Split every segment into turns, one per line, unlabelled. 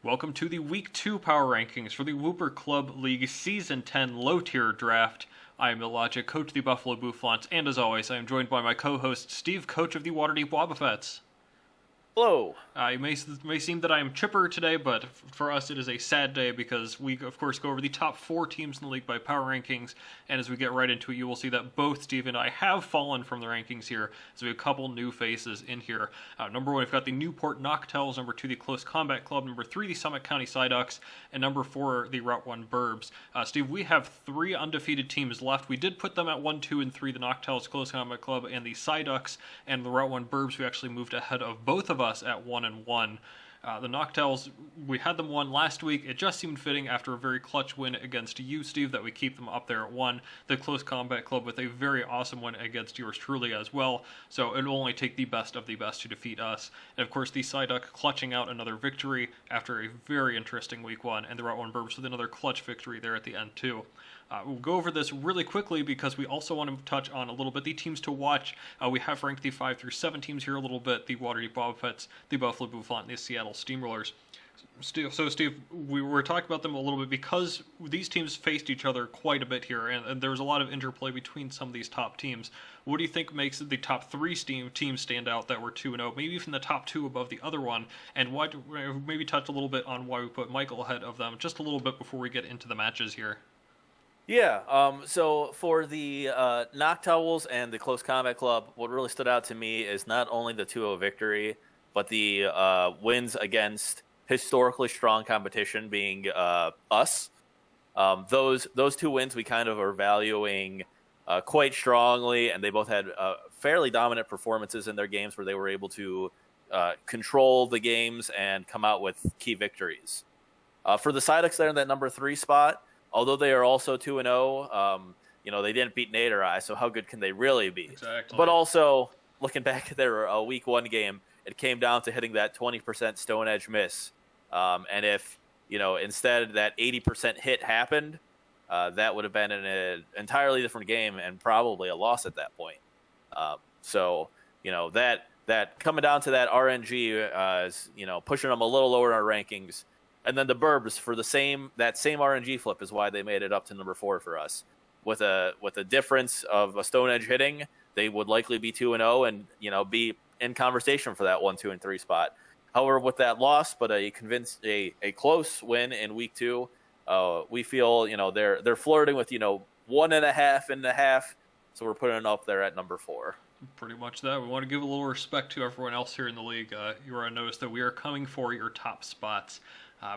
Welcome to the Week 2 Power Rankings for the Wooper Club League Season 10 Low-Tier Draft. I am IllLogic, coach of the Buffalo Bouffalant, and as always, I am joined by my co-host, Steve, coach of the Waterdeep Wobbuffets.
Hello.
It may seem that I am chipper today, but for us it is a sad day because we, of course, go over the top 4 teams in the league by power rankings, and as we get right into it, you will see that both Steve and I have fallen from the rankings here, so we have a couple new faces in here. Number 1, we've got the Newport Noctels, number 2, the Close Combat Club, number 3, the Summit County Psyducks, and number 4, the Route 1 Burbs. Steve, we have 3 undefeated teams left. We did put them at 1, 2, and 3, the Noctels, Close Combat Club, and the Psyducks, and the Route 1 Burbs, we actually moved ahead of both of us at 1 and 1. The Noctels, we had them 1 last week. It just seemed fitting after a very clutch win against you, Steve, that we keep them up there at 1. The Close Combat Club with a very awesome win against yours truly as well. So it'll only take the best of the best to defeat us. And of course, the Psyduck clutching out another victory after a very interesting week 1, and the Route 1 Burbs with another clutch victory there at the end too. We'll go over this really quickly because we also want to touch on a little bit the teams to watch. We have ranked the 5 through 7 teams here a little bit, the Waterdeep Wobbuffets, the Buffalo Bouffalant, and the Seattle Steamrollers. So Steve, we were talking about them a little bit because these teams faced each other quite a bit here, and there was a lot of interplay between some of these top teams. What do you think makes the top 3 teams stand out that were 2-0, maybe even the top 2 above the other one, and why? Maybe touch a little bit on why we put Michael ahead of them, just a little bit before we get into the matches here.
Yeah, so for the Noctowls and the Close Combat Club, what really stood out to me is not only the 2-0 victory, but the wins against historically strong competition being us. Those 2 wins we kind of are valuing quite strongly, and they both had fairly dominant performances in their games where they were able to control the games and come out with key victories. For the Psyducks, they're in that number 3 spot. Although they are also 2-0, they didn't beat Nate or I, so how good can they really be?
Exactly.
But also, looking back at their week 1 game, it came down to hitting that 20% stone edge miss. And if, instead that 80% hit happened, that would have been an entirely different game and probably a loss at that point. So that coming down to that RNG is, pushing them a little lower in our rankings. And then the Burbs for that same RNG flip is why they made it up to number 4 for us. With a difference of a stone edge hitting, they would likely be 2-0 and be in conversation for that 1, 2, and 3 spot. However, with that loss, but a close win in week 2, we feel they're flirting with 1.5. So we're putting it up there at number 4.
Pretty much that. We want to give a little respect to everyone else here in the league. You are to notice that we are coming for your top spots.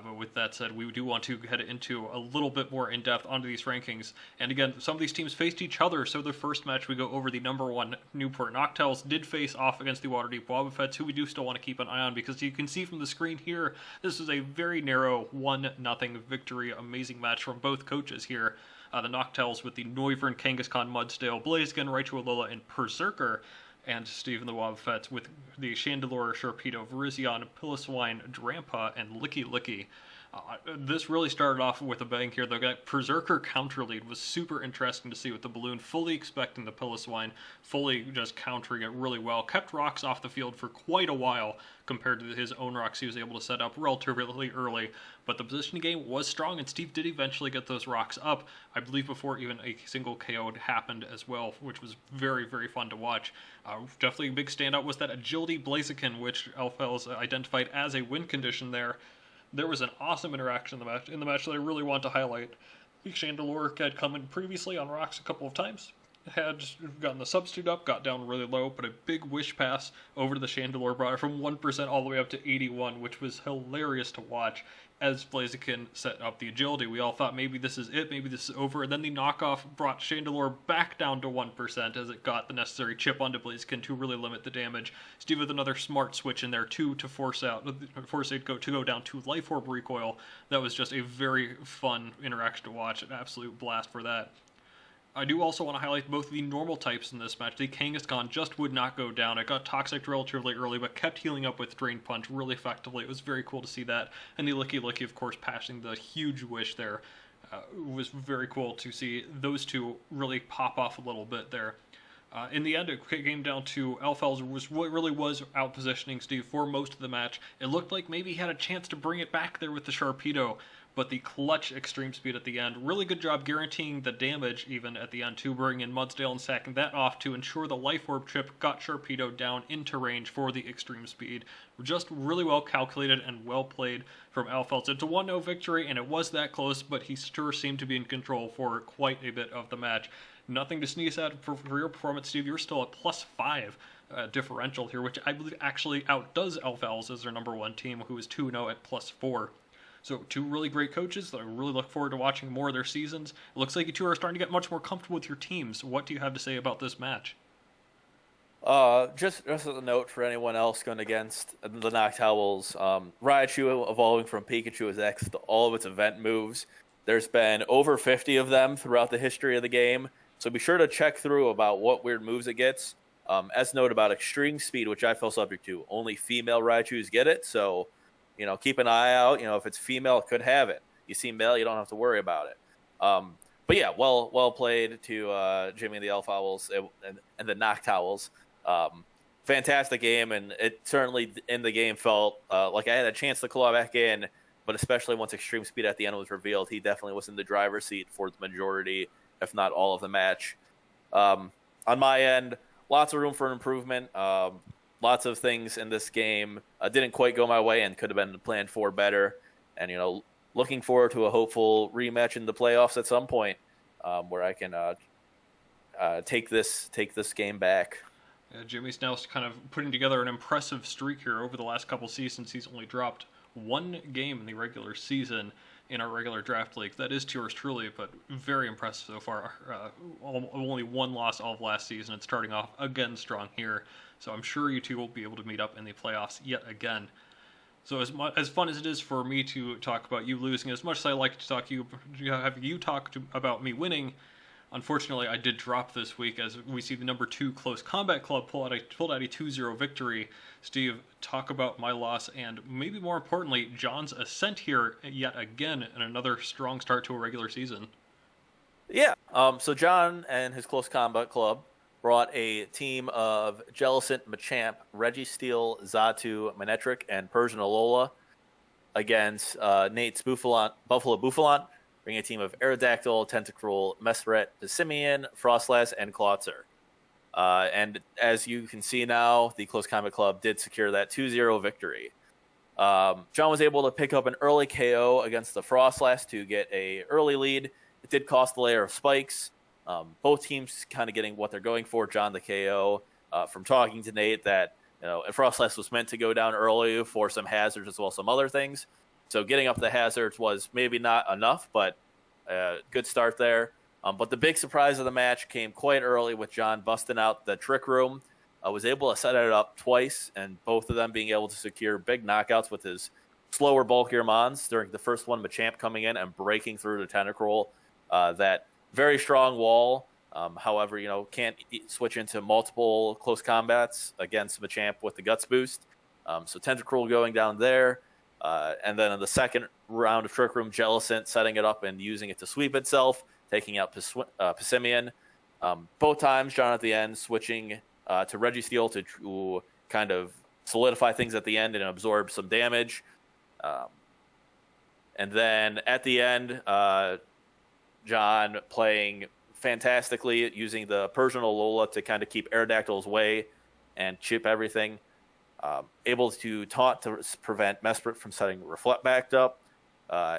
But with that said, we do want to head into a little bit more in-depth onto these rankings. And again, some of these teams faced each other, so the first match we go over, the number 1 Newport Noctels did face off against the Waterdeep Wobbuffets, who we do still want to keep an eye on, because you can see from the screen here, this is a very narrow 1-0 victory. Amazing match from both coaches here. The Noctels with the Noivern, Kangaskhan, Mudsdale, Blaziken, Raichu Alola, and Berserker. And Steve and the Wobbuffets with the Chandelure, Sharpedo, Virizion, Pilliswine, Drampa, and Licky Licky. This really started off with a bang here. The Berserker counter lead was super interesting to see with the Balloon, fully expecting the Pilliswine, fully just countering it really well. Kept rocks off the field for quite a while compared to his own rocks he was able to set up relatively early. But the positioning game was strong, and Steve did eventually get those rocks up, I believe before even a single KO had happened as well, which was very, very fun to watch. Definitely a big standout was that Agility Blaziken, which Alphels identified as a win condition there. There was an awesome interaction in the match that I really want to highlight. The Chandelure had come in previously on rocks a couple of times, had gotten the substitute up, got down really low, but a big wish pass over to the Chandelure brought it from 1% all the way up to 81, which was hilarious to watch as Blaziken set up the agility. We all thought maybe this is it, maybe this is over, and then the knockoff brought Chandelure back down to 1% as it got the necessary chip onto Blaziken to really limit the damage. Steve with another smart switch in there too to force it to go down to Life Orb recoil. That was just a very fun interaction to watch, an absolute blast for that. I do also want to highlight both the normal types in this match. The Kangaskhan just would not go down. It got toxic relatively early, but kept healing up with Drain Punch really effectively. It was very cool to see that. And the Licky Licky, of course, passing the huge wish there. It was very cool to see those two really pop off a little bit there. In the end, it came down to Elfels really was outpositioning Steve for most of the match. It looked like maybe he had a chance to bring it back there with the Sharpedo, but the clutch extreme speed at the end, really good job guaranteeing the damage even at the end too, bringing in Mudsdale and sacking that off to ensure the Life Orb chip got Sharpedo down into range for the extreme speed. Just really well calculated and well played from Elfels. It's a 1-0 victory, and it was that close, but he sure seemed to be in control for quite a bit of the match. Nothing to sneeze at for your performance, Steve. You're still at +5 differential here, which I believe actually outdoes Elfels as their number one team, who is 2-0 at +4. So two really great coaches that I really look forward to watching more of their seasons. It looks like you two are starting to get much more comfortable with your teams. What do you have to say about this match?
Just as a note for anyone else going against the Noctowls, Raichu evolving from Pikachu as X to all of its event moves. There's been over 50 of them throughout the history of the game. So be sure to check through about what weird moves it gets. As noted about extreme speed, which I feel subject to, only female Raichus get it. So, keep an eye out. If it's female, it could have it. You see male, you don't have to worry about it. But yeah, well played to Jimmy and the Elf Owls and the Noctowls. Fantastic game, and it certainly in the game felt like I had a chance to claw back in. But especially once extreme speed at the end was revealed, he definitely was in the driver's seat for the majority, if not all of the match. On my end, lots of room for improvement. Lots of things in this game didn't quite go my way and could have been planned for better. And, looking forward to a hopeful rematch in the playoffs at some point where I can take this game back.
Yeah, Jimmy's now kind of putting together an impressive streak here over the last couple seasons. He's only dropped one game in the regular season in our regular draft league. That is yours truly, but very impressive so far. Only one loss all of last season. It's starting off again strong here. So I'm sure you two will be able to meet up in the playoffs yet again. So as fun as it is for me to talk about you losing, as much as I like to talk have you talk about me winning, unfortunately I did drop this week as we see the number 2 Close Combat Club pulled out a 2-0 victory. Steve, talk about my loss and maybe more importantly, John's ascent here yet again and another strong start to a regular season.
Yeah, so John and his Close Combat Club brought a team of Jellicent, Machamp, Registeel, Xatu, Manectric, and Persian Alola against Nate's Buffalo Bouffalant, bringing a team of Aerodactyl, Tentacruel, Mesprit, Pissimian, Frostlass, and Clawitzer. And as you can see now, the Close Combat Club did secure that 2-0 victory. John was able to pick up an early KO against the Frostlass to get a early lead. It did cost a layer of spikes. Both teams kind of getting what they're going for. John the KO from talking to Nate that Frostlass was meant to go down early for some hazards as well as some other things. So getting up the hazards was maybe not enough, but good start there. But the big surprise of the match came quite early with John busting out the Trick Room. Was able to set it up twice, and both of them being able to secure big knockouts with his slower, bulkier Mons. During the first one, Machamp coming in and breaking through the Tentacruel. That very strong wall. However, can't switch into multiple close combats against Machamp with the Guts boost. So Tentacruel going down there. And then in the second round of Trick Room, Jellicent setting it up and using it to sweep itself, taking out Pissimian. Both times, John at the end switching to Registeel to kind of solidify things at the end and absorb some damage. And then at the end, John playing fantastically, using the Persian Alola to kind of keep Aerodactyl's way and chip everything. Able to taunt to prevent Mesprit from setting Reflect backed up.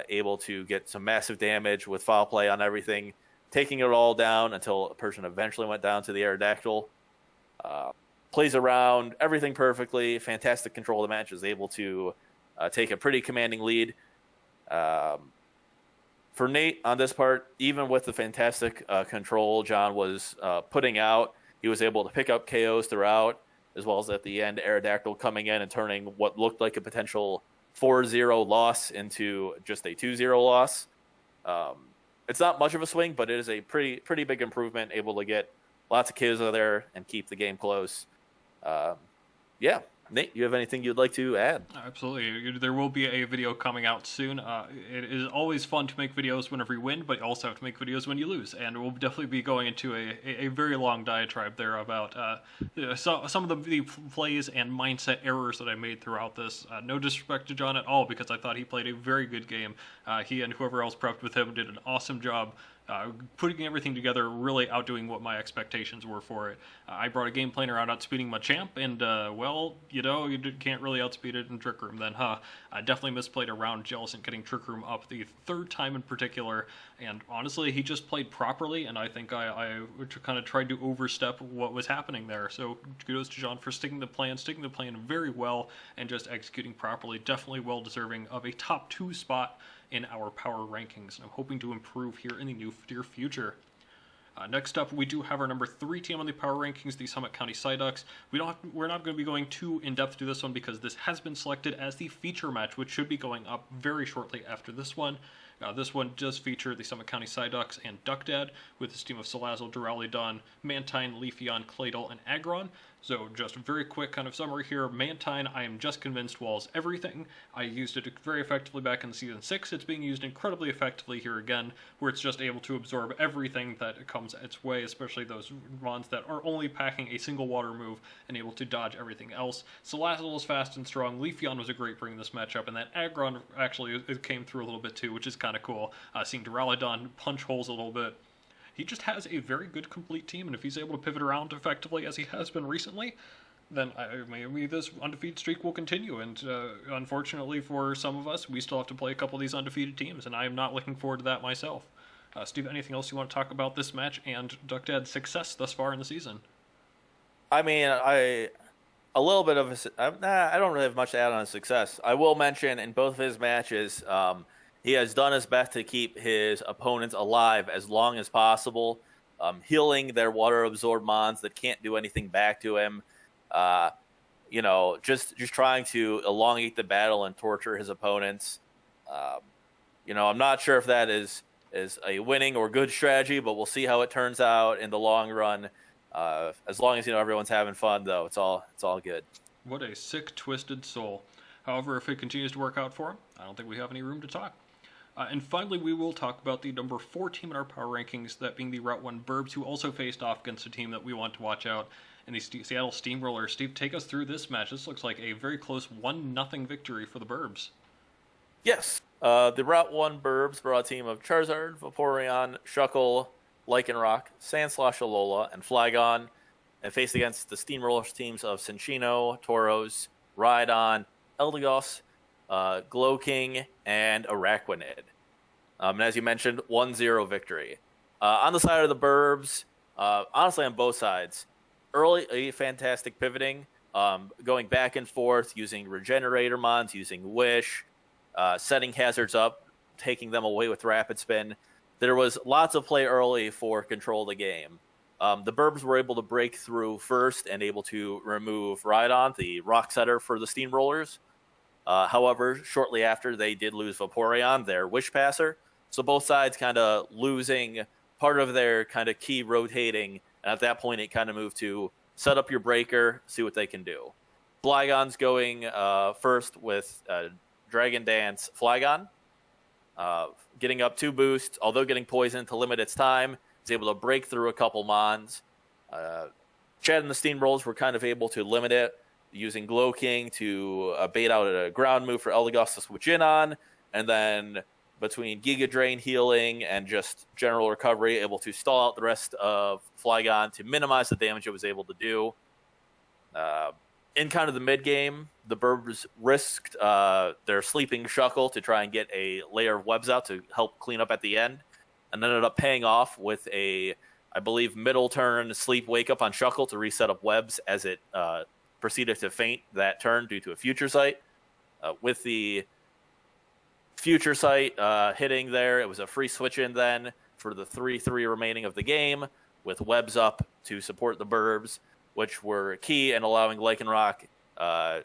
Able to get some massive damage with foul play on everything, taking it all down until Persian eventually went down to the Aerodactyl. Plays around everything perfectly. Fantastic control of the match. Is able to take a pretty commanding lead. For Nate on this part, even with the fantastic control John was putting out, he was able to pick up KOs throughout, as well as at the end, Aerodactyl coming in and turning what looked like a potential 4-0 loss into just a 2-0 loss. It's not much of a swing, but it is a pretty big improvement, able to get lots of KOs out there and keep the game close. Yeah, Nate, you have anything you'd like to add?
Absolutely. There will be a video coming out soon. It is always fun to make videos whenever you win, but you also have to make videos when you lose. And we'll definitely be going into a very long diatribe there about some of the plays and mindset errors that I made throughout this. No disrespect to John at all, because I thought he played a very good game. He and whoever else prepped with him did an awesome job. Putting everything together, really outdoing what my expectations were for it. I brought a game plan around outspeeding my champ, and, you can't really outspeed it in Trick Room then, huh? I definitely misplayed around Jealous and getting Trick Room up the third time in particular, and honestly, he just played properly, and I think I kind of tried to overstep what was happening there. So kudos to John for sticking the plan very well, and just executing properly. Definitely well deserving of a top 2 spot in our power rankings, and I'm hoping to improve here in the near future. Next up, we do have our number 3 team on the power rankings, the Summit County Psyducks. We're not going to be going too in-depth to this one because this has been selected as the feature match, which should be going up very shortly after this one. This one does feature the Summit County Psyducks and Duck Dad, with his team of Salazzle, Duraludon, Mantine, Leafeon, Claydol, and Aggron. So just a very quick kind of summary here. Mantine, I am just convinced walls everything. I used it very effectively back in Season 6. It's being used incredibly effectively here again, where it's just able to absorb everything that comes its way, especially those Mons that are only packing a single water move and able to dodge everything else. Salazzle is fast and strong. Leafeon was a great bringing this matchup, and that Aggron actually it came through a little bit too, which is kind of cool. Seeing Duraludon punch holes a little bit. He just has a very good complete team, and if he's able to pivot around effectively as he has been recently, then maybe this undefeated streak will continue. And unfortunately for some of us, we still have to play a couple of these undefeated teams, and I am not looking forward to that myself. Steve, anything else you want to talk about this match and Duck Dad's success thus far in the season?
I mean, I don't really have much to add on his success. I will mention in both of his matches, he has done his best to keep his opponents alive as long as possible, healing their water-absorbed Mons that can't do anything back to him. Just trying to elongate the battle and torture his opponents. I'm not sure if that is a winning or good strategy, but we'll see how it turns out in the long run. As long as everyone's having fun, though, it's all good.
What a sick, twisted soul. However, if it continues to work out for him, I don't think we have any room to talk. And finally, we will talk about the number 4 team in our power rankings, that being the Route 1 Burbs, who also faced off against a team that we want to watch out in the Seattle Steamrollers. Steve, take us through this match. This looks like a very close 1-0 victory for the Burbs.
Yes. The Route 1 Burbs brought a team of Charizard, Vaporeon, Shuckle, Lycanroc, Sandslash Alola, and Flygon, and faced against the Steamrollers teams of Cinccino, Tauros, Rhydon, Eldegoss, Glowking, and Araquanid. And as you mentioned, 1-0 victory. On the side of the Burbs, honestly on both sides, early fantastic pivoting, going back and forth, using Regenerator Mons, using Wish, setting hazards up, taking them away with Rapid Spin. There was lots of play early for control of the game. The Burbs were able to break through first and able to remove Rhydon, the Rock Setter for the Steamrollers. However, shortly after, they did lose Vaporeon, their Wish Passer. So both sides kind of losing part of their kind of key rotating. And at that point, it kind of moved to set up your breaker, see what they can do. Flygon's going first with Dragon Dance Flygon. Getting up 2 boosts, although getting poisoned to limit its time. Is able to break through a couple Mons. Chad and the Steamrolls were kind of able to limit it, using Glowking to bait out a ground move for Eldegoss to switch in on, and then between Giga Drain healing and just general recovery, able to stall out the rest of Flygon to minimize the damage it was able to do. In kind of the mid-game, the Burbs risked their sleeping Shuckle to try and get a layer of webs out to help clean up at the end, and ended up paying off with a, I believe, middle turn sleep wake up on Shuckle to reset up webs as it proceeded to faint that turn due to a Future Sight. With the Future Sight hitting there, it was a free switch in then for the 3-3 remaining of the game, with webs up to support the Burbs, which were key in allowing Lycanroc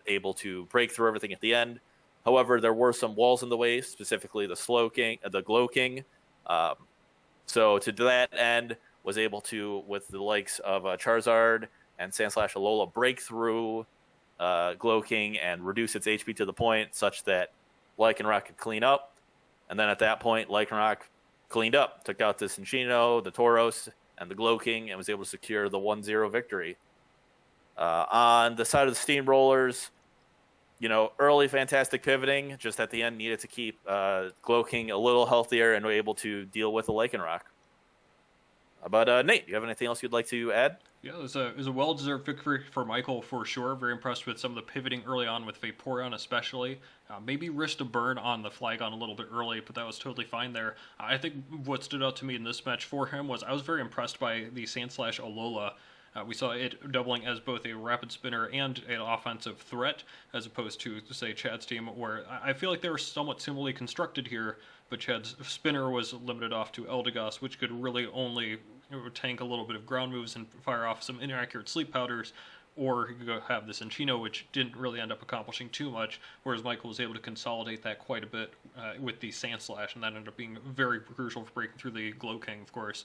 able to break through everything at the end. However, there were some walls in the way, specifically the Glowking. So to that end, was able to, with the likes of Charizard and Sandslash Alola, break through Glow King and reduce its HP to the point such that Lycanroc could clean up. And then at that point, Lycanroc cleaned up, took out the Cinccino, the Tauros, and the Glow King, and was able to secure the 1-0 victory. On the side of the Steamrollers, early fantastic pivoting, just at the end needed to keep Glow King a little healthier and were able to deal with the Lycanroc. But Nate, do you have anything else you'd like to add?
Yeah, it was a well-deserved victory for Michael for sure. Very impressed with some of the pivoting early on with Vaporeon especially. Maybe risked a burn on the Flygon a little bit early, but that was totally fine there. I think what stood out to me in this match for him was I was very impressed by the Sandslash Alola. We saw it doubling as both a rapid spinner and an offensive threat, as opposed to, say, Chad's team, where I feel like they were somewhat similarly constructed here, but Chad's spinner was limited off to Eldegoss, which could really only tank a little bit of ground moves and fire off some inaccurate sleep powders, or you could have the Cinccino, which didn't really end up accomplishing too much, whereas Michael was able to consolidate that quite a bit with the Sandslash, and that ended up being very crucial for breaking through the Glow King, of course.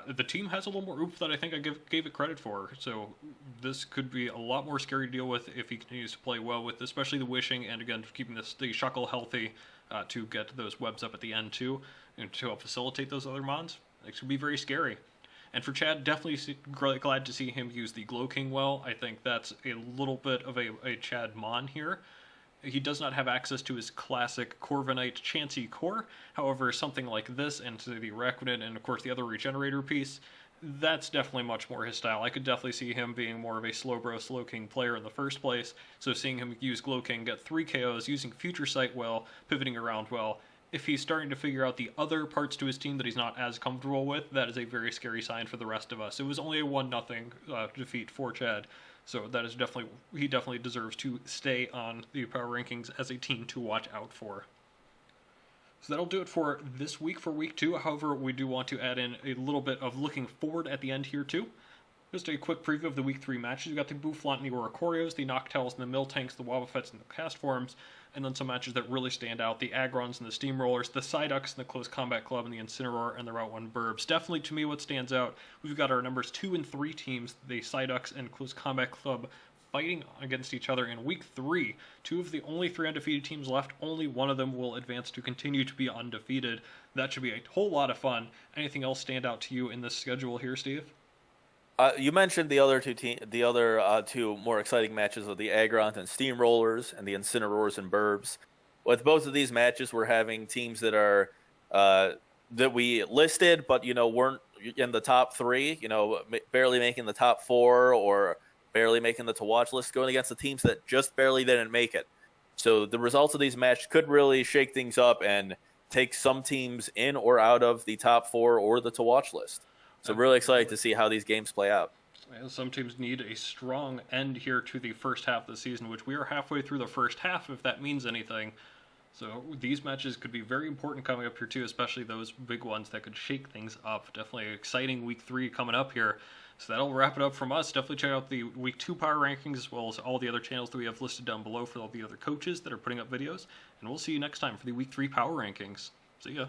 The team has a little more oomph that I think I gave it credit for, so this could be a lot more scary to deal with if he continues to play well with, especially the Wishing, and again, keeping the Shuckle healthy to get those webs up at the end too, and to help facilitate those other mons. It should be very scary. And for Chad, definitely glad to see him use the Glow King well. I think that's a little bit of a Chad mon here. He does not have access to his classic Corviknight Chansey core. However, something like this, and to the Araquanid, and of course the other Regenerator piece, that's definitely much more his style. I could definitely see him being more of a Slowbro King player in the first place. So seeing him use Glow King, get 3 KOs, using Future Sight well, pivoting around well. If he's starting to figure out the other parts to his team that he's not as comfortable with, that is a very scary sign for the rest of us. It was only a 1-0 defeat for Chad, so that is he definitely deserves to stay on the power rankings as a team to watch out for. So that'll do it for this week for week 2. However, we do want to add in a little bit of looking forward at the end here too. Just a quick preview of the week 3 matches. We've got the Bouffalant and the Oricorios, the Noctels and the Miltanks, the Wobbuffets and the Castforms, and then some matches that really stand out, the Agrons and the Steamrollers, the Psyducks and the Close Combat Club, and the Incineroar and the Route 1 Burbs. Definitely, to me, what stands out, we've got our numbers 2 and 3 teams, the Psyducks and Close Combat Club, fighting against each other in week 3. 2 of the only 3 undefeated teams left, only one of them will advance to continue to be undefeated. That should be a whole lot of fun. Anything else stand out to you in this schedule here, Steve?
You mentioned the other two more exciting matches of the Agrons and Steamrollers and the Incineroars and Burbs. With both of these matches, we're having teams that are that we listed, but weren't in the top 3. Barely making the top 4 or barely making the to watch list, going against the teams that just barely didn't make it. So the results of these matches could really shake things up and take some teams in or out of the top 4 or the to watch list. So really excited to see how these games play out.
Some teams need a strong end here to the first half of the season, which we are halfway through the first half, if that means anything. So these matches could be very important coming up here too, especially those big ones that could shake things up. Definitely exciting week 3 coming up here. So that'll wrap it up from us. Definitely check out the week 2 power rankings as well as all the other channels that we have listed down below for all the other coaches that are putting up videos. And we'll see you next time for the week 3 power rankings. See ya.